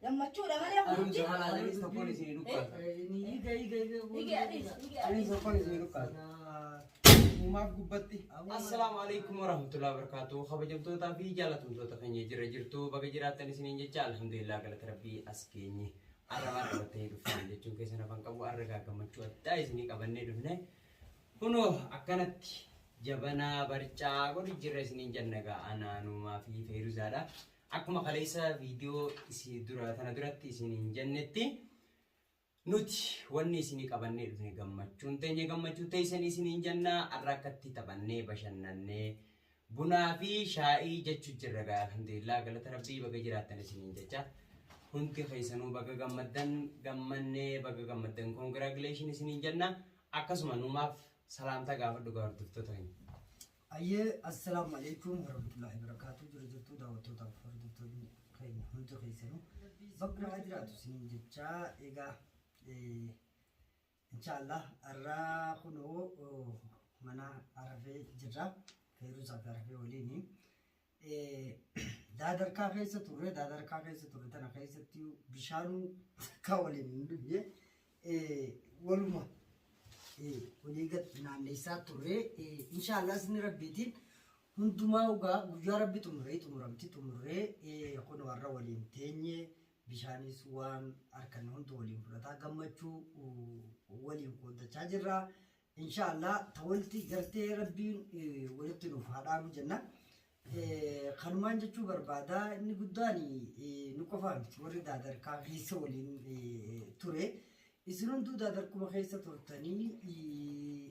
لما تشوف أنا أنا زحل على ليست بوليس يلوكا السلام عليكم ورحمة الله وبركاته خبرتو تافي جالتم تو تفني جرجرتو بقجرات تنسين جال الحمد لله قالت ربي أسكيني أربعة ربطين فان جتون كيسنا فانكبو أرجع كمشوا تايزني كبني دهنه كنو أكنت جبنا برجع قولي جرسين جنّا أنا نوما في فيروزادا أكما خليسا فيديو إسي درا ثنا درات إسي جنّتي نوتي وني سيني كبني دهنه كمشون تاني كمشوا تايسني سيني جنّا أركتي تبني بشنّني بنا في شاي جتشو جرّا الحمد لله قالت ربي بقجرات تنسين جتشا هنتي خيسانو بقى gammaddan congratulations isinin jenna akkasuma numaaf salaamta gaafadhu gaafadhuftoota keenya ayye assalamu alaykum warahmatullahi wabarakatuh jirtu daawwattoota hordoftoonni keenya hundi keessanuu bakka jiraatu isinin jecha egaa inshallah arra kunoo mana arafee jirra feeruusa arafee waliini daadar ka keessa turre tana keessatti bishaanu ka waliin dubbie waluma waliigat naanneessaa turre inshallah isni rabbiitiin hundumaa ugaa guyyaa rabbi xumurree kun warra waliin teenye bishaanis waan arkan hundu waliin fudhataa gammachuu waliin qoodachaa jirra inshallah tawalti gartee rabbiin walitti nuuf haadhaamu jenna خنمان جتشو بربادا إني قداني نقفان ورد دادر كاغيسة ولين توري إسنون دو دادر كما خيسة تورتاني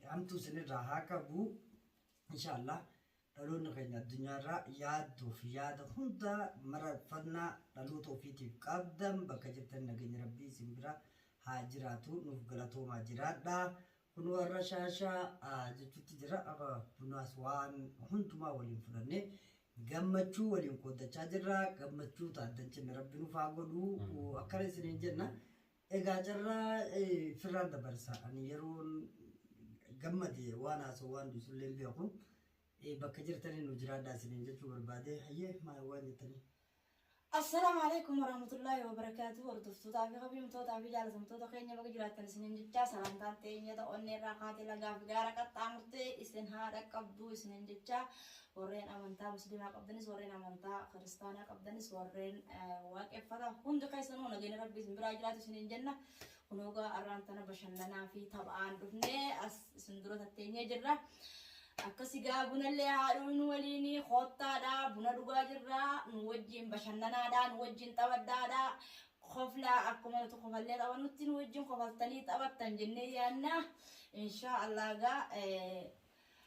عمتو سنة راها كابو إن شاء الله لون غينا الدنيا را ياد وفي ياد هندا مرة فنا لو توفيتي قدم بكجتن نجين ربي سمبرا هاجراتو نفقلاتو ماجرات دا كنو الرشاشة جتشو تجرا كنو أسوان هنتما ولين فلاني gammachuu waliin qoodachaa jirra gammachuu taaddanchin rabbiin ufaa godhu akkana isiniin jenna egaa jarraa firraan dabarsa ani yeroon gammade waan haasoo waan dusulleen beeku bakka jirtanii nu jiraadhaa isiniin jechuu barbaade hayyee maa waan jettanii السلام عليكم ورحمة الله وبركاته وردفتو تافي خبي متو تافي جالس متو تخيني بقى جرات تنسين جتشا سلام تانتين يدا أوني راقاتي لغاف غارة قطعمرتي إسن هذا قبضو إسن جتشا ورين أمانتا مسلمة قبضنس ورين أمانتا خريستانا قبضنس ورين واقف فتا هندو كيسانو نغين ربي سنبرا جرات سنين جنة ونوغا أرانتنا بشندنا في طبعان رفني سندرو تتيني جرة akkasigaa bunallee haadhuun waliini khoottaadha buna dhugaa jirra nu wajjin bashannanaadha nu wajjin taphadhaadha khofla akkuma nuti khofallee taphannutti nu wajjin khofaltanii taphattan jennee yaanna insha Allah gaa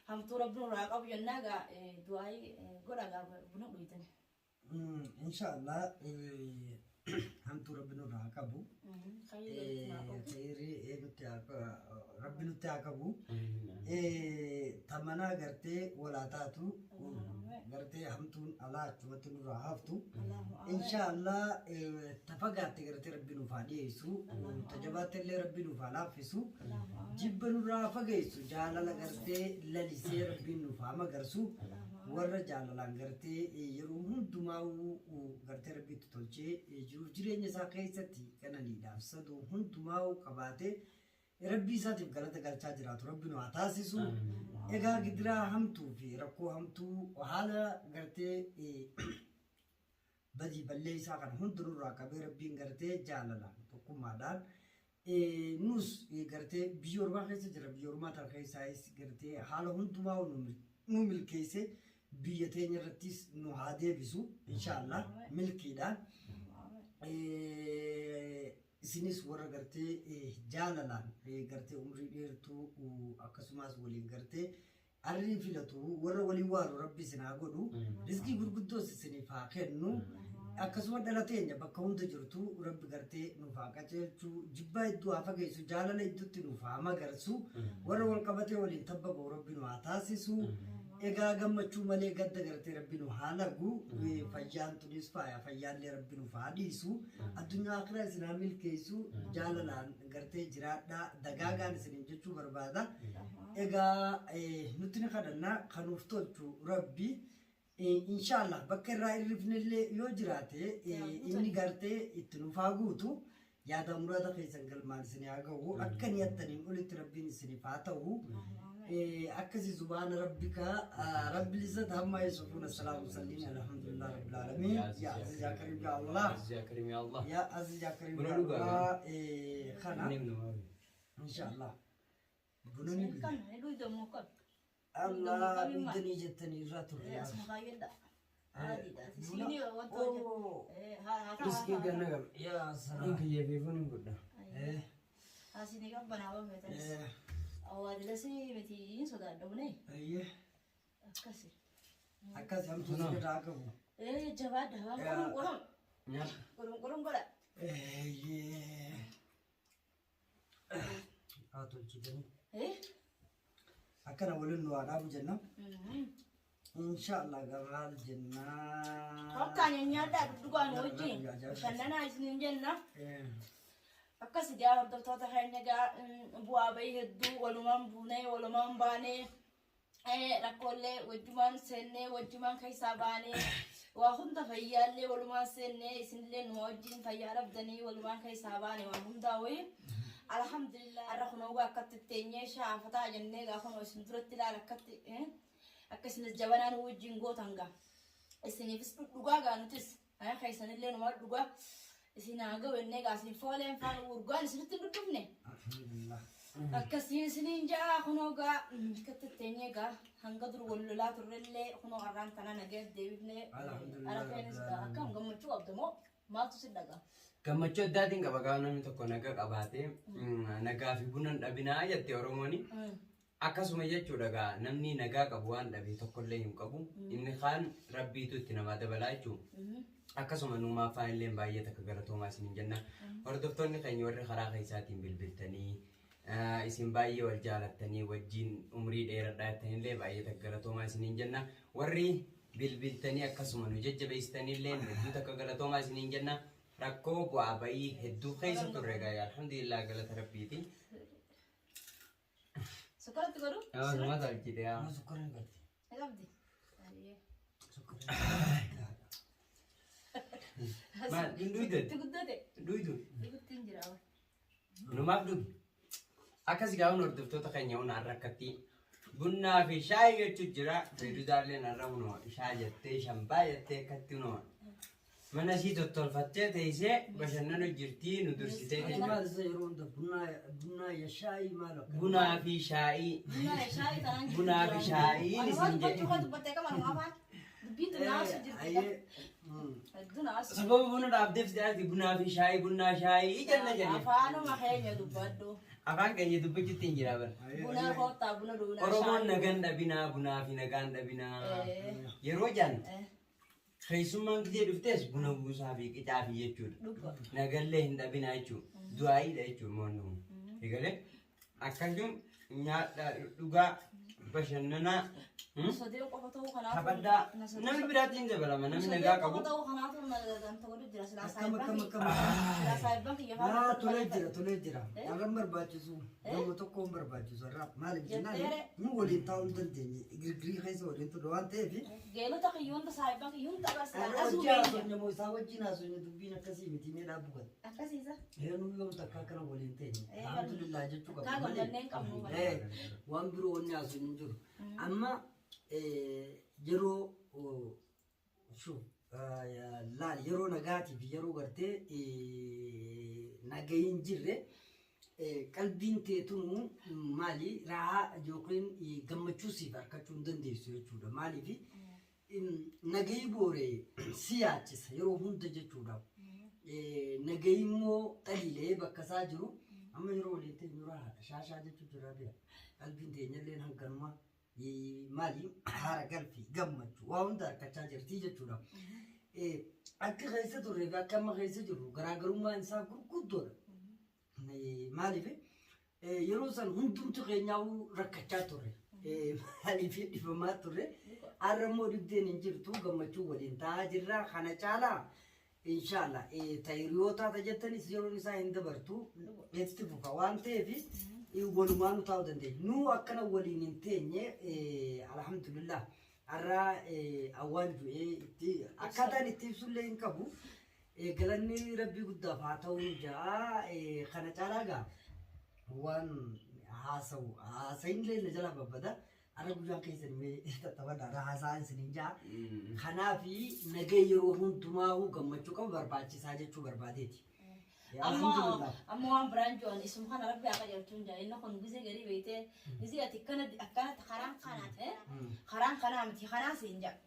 hamtuu rabbiin irraa qabu jennaa gaa du'aay godha gaa buna dhuyitani insha Allah hamtuu rabbiin irraa qabu khayri eegutti rabbiin nutti haa qabu tamana gartee walaataatu gartee hamtuun alaa achumatti nurraa haftu inshallah tafagaatti gartee rabbi nuuf haa dhiyeessu tajabaatti illee rabbi nuuf haa laaffisu jibba nurraa fageessu jaalala gartee lalisee rabbi nuuf haa magarsu warra jaalalaan gartee yeroo hundumaa gartee rabbiitti tolchee jiruuf jireenya isaa keessatti qananiidhaaf saduu hundumaa qabaatee ربي ساتف غلطة غلطة جراتو ربي نو عتاسسو إيجا قدرا همتو في ركو همتو وحالا غرتي بدي بلي ساقن هندرو راكبي ربي غرتي جاللا تقو مادان نوس غرتي بيور ما خيسة جرا بيور ما ترخيسة غرتي حالا هندو ما نو ملكيسة بيتين رتيس نو هادي بيسو إن شاء الله ملكي دان isinis warra gartee jaalalaan gartee umrii dheertuu akkasumas waliin gartee arrii filatu warra waliin waaru rabbi isin haa godhu rizqii gurguddoos isiniif haa kennu akkasuma dhalateenya bakka hunda jirtu rabbi gartee nuuf haa qaceelchuu jibbaa iddoo haa fageessu jaalala iddootti nuuf haa magarsu warra wal qabatee waliin tabbaba'u rabbi nu haa taasisu egaa gammachuu malee gadda gartee rabbi nu haa lagu fayyaan tunis fayyaallee rabbi nuuf haa dhiisu addunyaa akhiraa isin haa milkeessu jaalalaan gartee jiraadhaa dagaagaan isiniin jechuu barbaada egaa nuti ni kadhannaa kanuuf tolchu rabbi Inshaallah bakka irraa irrifnillee yoo jiraate inni gartee itti nufaa guutu yaada murada keessan galmaan isin haa ga'u akka niyattaniin olitti rabbiin isiniif haa ta'u akkasi subhaana rabbika rabbil izzati amma yasifuna salaamu salliin alhamdulillah rabbil alamin ya aziz ya karim ya Allah ya aziz ya karim ya Allah khana inshaallah bunani kan itu demo kan Allah bidani jettani ratu ya semoga ya sini waktu Iski gana gam. ya salam Inki yefi pun ingkuda. sini kan banawa metas awal dah sih mesti ini sudah ada mana iya kasih akkas ham susu da ka bu jawab dah kurang Nyat. kurang kau dah iya atau cikani akkana waliin nu adabu jennam inshallah garal jenna Akka nyada dugaan wajjin kannana isinin jenna akkas dia hordoftoota keenya bu'aa bahii hedduu walumaan buunee walumaan baanee rakkoolee wajjumaan seennee wajjumaan keessaa baanee waa hunda fayyaallee walumaan seennee isinillee nu wajjin fayyaa dhabdanii walumaan keessaa baanee waan hundaa wayii alhamdulillah arra kunoo akkatti teenyee shaafataa jennee gaafa isin duratti ilaala akkatti akkasinis jabanaan wajjin gootanga isiniifis dhugaa gaanutis keessanillee numa dhugaa isin haga wennee gaasiin fooleen faan urgaan isinitti duddufne akkasiin isiniin ja'a kunoo gaa akkatti teenyee gaa hanga dur wallolaa turrellee kunoo arraan tana nagee deebifnee arafeenis gaa akkam gammachuu qabdamoo maaltu si dhagaa Gammachuu addaatiin qaba gaafa namni tokko nagaa qabaatee nagaa fi buna dhabinaa jette Oromooni. Akkasuma jechuudha gaa namni nagaa qabu waan dhabee tokkollee hin qabu. Inni kaan rabbiitu itti namaa dabalaa jechuudha. Akkasuma nuumaa afaan illee baay'ee takka galatoomaa isiniin jenna. Hordoftoonni keenya warri karaa keessaatiin bilbiltanii isin baay'ee wal jaalattanii wajjin umrii dheeradhaa jettanii illee baay'ee takka galatoomaa isiniin jenna. Warri bilbiltanii akkasuma nu jajjabeessitanii illee hedduu takka galatoomaa isiniin jenna. Rakkoo bu'aa bahii hedduu keessa turre gaa alhamdulillah galata rabbiiti. Sukaratti godhu? Nama tolchite yaa. sukkaran gati Eegabdi. Maal duudu Itti guddate. duudu Ikutti hin jiraama. numaaf dhugi. Akkas gaa'uun hordoftoota keenya hunda har'a akkatti bunnaa fi shaayii jechuun jira. Fayyadudaallee narra hunoo shaa jettee shambaa jettee akkatti hunoo. Mana isii tottolfattee teessee bashannana jirtii nu dursitee jirti. maal isa yeroo hunda bunaa ya shaayii maal akka Bunaa fi shaayii. Bunaa fi shaayiin isin jedhe. Sababa buna dhaabdeef sidaati bunaa fi shaayii bunaa shaayii jenna jedhe. Afaanuma keenya dubbaddu. Afaan keenya dubbachuutti hin jira bara. Buna koottaa buna duunaa. Oromoon nagaan dhabinaa bunaa fi nagaan dhabinaa. Yeroo jaan keessummaan gisee dhuftes buna buusaa fi qicaa fi jechuudha. Nagallee hin dhabinaa jechuudha. Du'aayiidha jechuudha moonnu. Egalee akkasumas nyaata dhugaa bashannanaa. Sadee qofa ta'uu kanaaf. Kabaddaa namni biraatti hin dabalama namni nagaa qabu. Sadee qofa ta'uu kanaaf ganta godhu jira silaa akkam saayibban kiyya faana. tolee jira arran barbaachisu nama tokko hin barbaachisu irraa maaliif jennaan nu waliin taa'uu hin dandeenye girgirii keessa waliin turre waan ta'eef Geelota kiyyoon saayibban kiyyoon tapha silaa asuu hojii beeyne. haasofne isaa wajjin haasofne dubbiin akkasii miti mee dhaabbugan Akkasiisa. nu yoom takka akkana waliin ta'e alhamdulillah jechuu Kaa qabna ganneen qabnu malee waan biroo wanni haasofne hin jiru amma yeroo laal yeroo nagaatiif yeroo gartee nagayin jirre qalbiin teetunu maali raahaa yookiin gammachuu siif harkachuu hin dandeessu jechuudha maaliif nagayi booree si yaachisa yeroo hunda jechuudha nagayi immoo xaliilee bakka isaa jiru amma yeroo waliin ta'e yeroo shaashaa jechuu jira bira qalbiin teenyallee hanganuma maali haara galfii gammachuu waa hunda harkachaa jirti jechuudha. Akka keessa turre fi akka amma keessa jirru garaagarummaan isaa gurguddoodha. Maaliif yeroo san hundumtu keenyaa'uu rakkachaa turre. Maaliif dhibamaa turre har'a immoo dhibdeen hin jirtu gammachuu waliin taa'aa jirra kana caalaa inshallah taayiriyoota tajaajiltanis yeroon isaa hin dabartu itti fufa waan ta'eef walumaan taa'uu dandeenya. Nu akkana waliin hin teenye alhamdulillah arraa awwaan du'ee itti akkaataan itti ibsullee hin qabu. Galanni rabbii guddaaf haa ta'uu jaa kana caalaa gaa waan haasa'inillee na jala babbada. Arra guyyaan keessan mee tattaafadha haasa'an isiniin jaa. Kanaafi nagee yeroo hundumaa'uu gammachuu qabu barbaachisaa jechuu barbaadeeti. amma waan biraan jiran isuma kana rabbi akka jechuun jaa inni kun gizee garii beekte gizee ati akkanatti karaan kanaa miti kanaa siin jaa.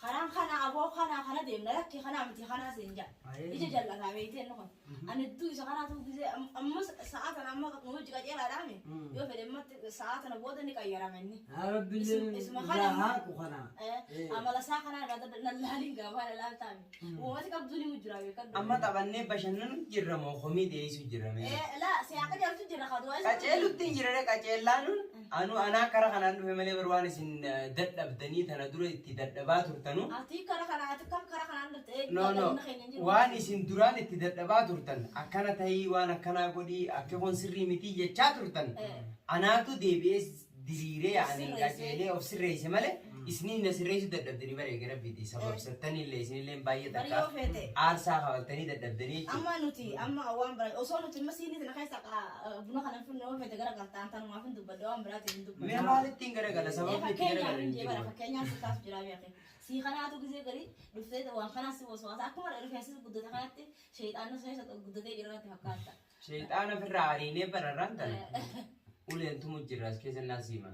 Karaan kana aboo kana deemna lakki kana miti kana siin jaa. Ija jallataa beekte inni kun. Ani iddoo isa kanaatu gizee amma sa'a kana amma nuti qajeelaadhaami. Yoo fedhe matti sa'a kana booda ni qayyarame inni. Isuma kana. Amala saa kana nallaalin gaabaa lalaaltaami. Uummati qabduu ni mujjira beekan. Amma taphannee bashannanu jirra moo komii dhiyeessu jirra mee? Laa siyaaka jaltu jira kaduu. Qaceelutti hin jirre qaceellaanuun anaa kara kanaan dhufe malee barwaan isin dadhabdanii tana dura itti dadhabaa turtanu. Ati kara kanaan dhufte. No waan isin duraan itti dadhabaa turtan akkana ta'ii waan akkanaa godhii akka kun sirrii miti jechaa turtan. Anaatu deebi'ee diriiree ani qaceelee of sirreesse malee. Isni na sirreessu dadhabdanii bareega rabbiiti sababsattaniillee isinillee baay'ee takka aarsaa hawaltanii dadhabdanii jechuudha. Amma waan biraa osoo nuti masiinii sana keessa buna kana finne yoo fedhe gara galtaan tanumaaf hin dubbadde waan biraatti hin dubbadde. Mee maalitti hin garagala sababni itti garagala hin jiru. Fakkeenyaaf sittaaf jira beekne. Si kanaatu gisee gari dhuftee waan kanaas si waswaasa akkuma rifeensi guddate kanatti sheexaanni keessa guddatee jiranitti fakkaata. Sheexaana ofirraa ariinee bararraan tana. Uleen tumu jira as keessa naasima.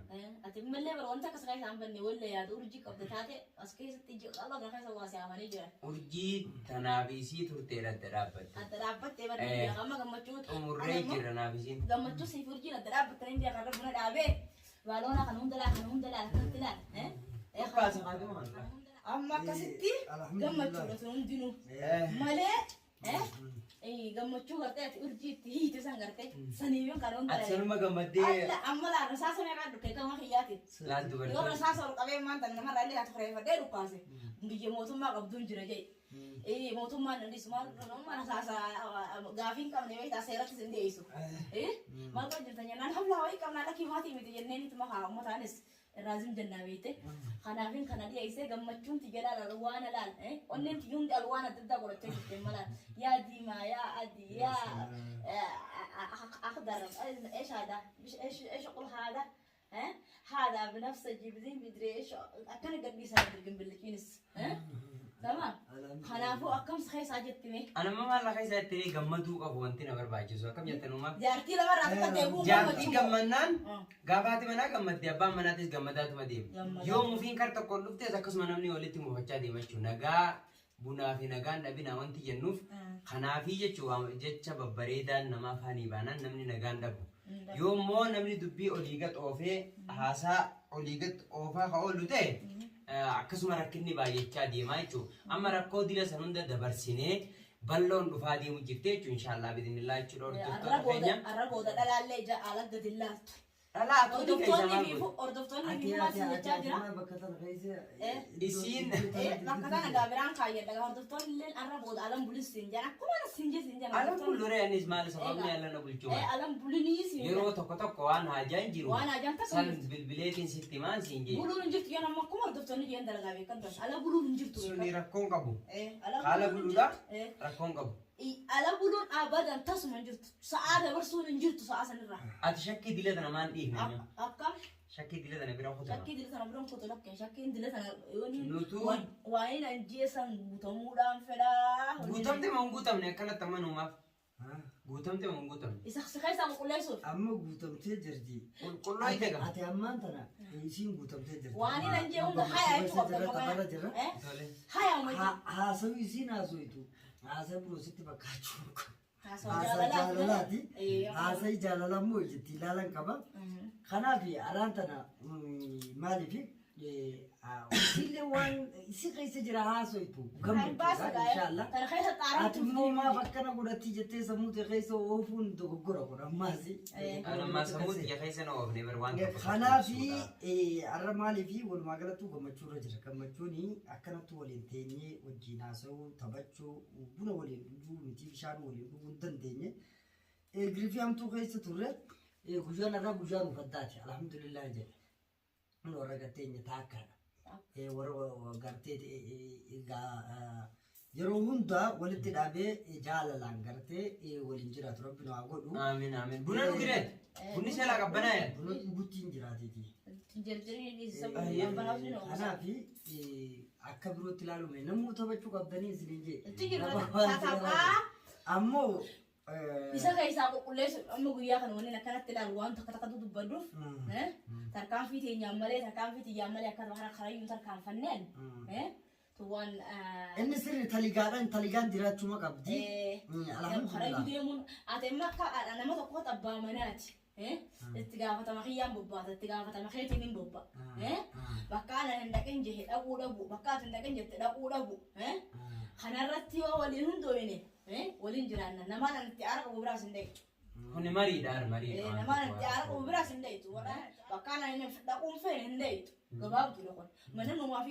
Ati malee bara wanta akkas keessa hin banne wallee yaadu urjii qabda taate as keessatti qaba gara keessa waa si'amanii jira. Urjii tanaafisii turtee adda dhaabbatte. Adda dhaabbattee badee amma gammachuu. Xumurree jira naafisiin. Gammachuu siif urjiin adda dhaabbattanii biyya kana buna dhaabee baaloona kan hunda laala kanatti laala. Bakkaasa qaaduu maal? Amma akkasitti gammachuudha sun hundinuu malee. Gammachuu gartee ati urjiitti hiite san gartee saniiwwan kan hunda ati sanuma gammaddee amma laa rasaasa meeqaa dhukkee kan waan hiyyaati yoo rasaasa ol qabee maanta namarraa illee ati fureeffadhee dhukkaase biyya mootummaa qabduun jira jee mootummaan indisumaan rasaasa gaafii hin qabne beektaa seeratti sin deebisu maal qaba jirtan jennaan hablaa wayii qabnaa lakkii maatii miti jenneen itti makaa uummataanis raazim jennaa beekte kanaafin kana dhiyeessee gammachuun tijaadhaan waan alaal onneen tiyyuun alwaan adda addaa godhachuu jirteen malaan yaa diimaa yaa adii yaa akhdar ايش هذا ايش اقول هذا هذا بنفس جبريل بدري ايش كان قد بيساعد بالكينس تمام خلافو أكم خيس عجبتني أنا ما والله خيس عجبتني قمدو أبو أنتنا برباجزو كم يتنو ما جارتي لما رأيت تبغى جارتي قمنان قاباتي منا قمت يا بام منا تيس قمدات مديم يوم مفين كارت كله بتيجي زكاس منا مني وليتي مفجع دي مشوا نجا بنا في نجان نبينا وانتي جنوف خنافي جتشوا جتشا ببريدا نما فاني بانا نمني نجان دبو يوم مو نمني دبي أوليجت أوفي هاسا أوليجت أوفا هقوله ده akkasuma rakkinni baay'achaa deemaa jechuudha. Amma rakkoo dila san hunda dabarsinee balloon dhufaa deemu jirti jechuudha. Inshaallah bidinillaa jechuudha. Arra booda dhalaallee ja'a alagga dillaatu. Hordoftoonni biifuu jechaa jira. Isiin bakka kana gaabiraan kaayyadha. Hordoftoonni illee arra booda alam bulis siin jedhan akkuma siin jedhan. alam buluree anis maal sababni ala na bulchuu. Alam bulinii siin jedhan. Yeroo tokko waan haajaan jiru. Waan haajaan takka. San bilbileetiin sitti maan siin jedhu. Buluun hin jirtu jedhan akkuma hordoftoonni jedhan dalagaa beekan ta'a. Ala buluun hin jirtu. Suni rakkoon qabu. Haala buluudha rakkoon qabu. Ala buluun abadan tasuma hin jirtu. Sa'aa dabarsuun hin jirtu sa'aa sanirraa. Ati shakkii dila tana maan dhiifne. Akkam. Shakkii dila tana biraan kutu. Shakkii dila tana biraan kutu lakkee shakkiin dila tana Nutu waa'ee nan jeesan guutamuudhaan fedhaa. guutamte moo hin guutamne akkanatti amanuumaaf. Guutamte moo hin guutamne. Isa keessaa qulqulleessuuf. Amma guutamtee jirti. Qulqulluu ite qaba. Ati ammaan tana isiin guutamtee jirti. Waa'ee nan jee hunda hayaa jechuudha. Hayaa Haasawii isiin haasawitu. Haasa burusitti fakkaachuu. Haasa jaalalaati. Haasa jaalala moo jetti ilaalan qaba. Kanaaf araan tana maaliif isillee waan isi keessa jira haasawitu. Gammachuudha inshaallah. Ati immoo maaf akkana godhatti jettee sammuu ta'e keessa oofuun dogoggora godha ammaasi. Amma sammuu ta'e keessa na oofne barwaan tokko. Kanaaf arra maaliif walumaa galatti gammachuurra jira. Gammachuun akkanatti waliin teenyee wajjin haasa'uu taphachuu buna waliin dhuguu miti bishaan waliin dhuguu dandeenye. Girifii hamtuu keessa turre guyyaan irraa guyyaan uffattaati alhamdulillah jedhe. warra gartee taakkaadha. Warra gartee yeroo hundaa walitti dhaabee jaalalaan gartee waliin jiraatu rabbi nu haa godhu. Amiin amiin. Buna dhugire. Bunni shalaa qabbanaa. Buna dhuguttiin jiraatiti. Jirjirii Kanaaf akka birootti ilaalume namuu taphachuu qabdanii isin jee. Ammoo isa keessaa qulqulleessu amma guyyaa kana waliin akkanatti ilaalu waan takka takka dubbannuuf tarkaanfii teenyaan malee tarkaanfii tiyyaan malee akka hara karayyuu tarkaanfanneen tuwaan inni sirri taligaan jiraachuma qabdi. Karayyuu deemuun ati amma akka nama tokkotti abbaa manaati. Itti gaafatama kiyyaan bobbaata itti gaafatama keetiin hin bobba. Bakka ana hin dhaqin jehe dhaquu dhabu bakka ati hin dhaqin jette dhaquu dhabu. Kanarratti yoo waliin hundooyne waliin jiraanna namaan itti aara qabu biraas hin dhaqitu. Kuni mariidhaan mariidhaan. Namaan itti aara qabu biraas hin dhaqitu. Bakka ana hin dhaquun feene hin dhaqitu. Gabaabdu dhaqon. Mana numaaf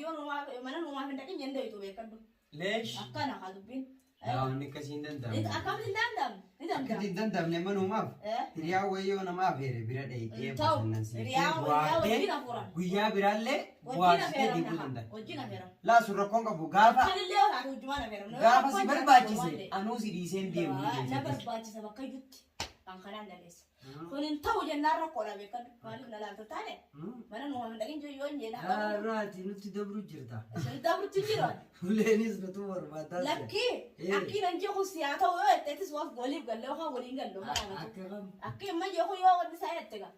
hin dhaqin hin dhaqitu beekadhu. Leesh. Akkana haa dubbiin. Yaa'u ni akkasii hin danda'amu. Akkam hin danda'amu. Akkati hin danda'amne manumaaf hiriyaa wayyoo namaaf heere bira dheeyitee guyyaa biraallee bu'aasitee deemuu danda'a. Laasu rakkoon qabu gaafa si barbaachise anuu si dhiiseen deemu. Na barbaachisa bakka iyyutti kan kanaan dhageessa. Kun hin ta'u jennaan rakkoodha beekadhu. Maaliif na laaltu taane mana nuuma hin dhaqin yoo hin jedha. Raati nutti dabru jirta. Nutti dabrutti jira. Leenis nutu barbaadaa. Lakki nan jehu siyaa ta'u yoo etteetis waan waliif gallee waan waliin gallee. Akki imma jehu yoo wanti isaa jette gaa.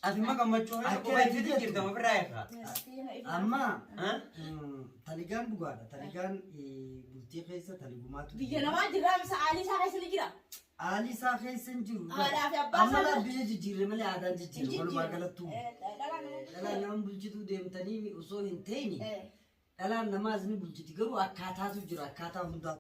Ati ma gammachuu hin qopheessiti jirta ma biraa eegaa. Amma taligaan dhugaadha. Taligaan bultii keessa taligumaatu. Biyya namaa jirraa misa aalii isaa keessa ni jira. Aalii isaa keessa hin jiru. Aadaa fi abbaa isaa. Amma biyya jijjiirre malee aadaan jijjiirre walumaa galattuu. Dhalaan nama bulchituu deemtanii osoo hin ta'ini dhalaan namaas ni bulchiti garuu akkaataatu jira akkaataa hundaa.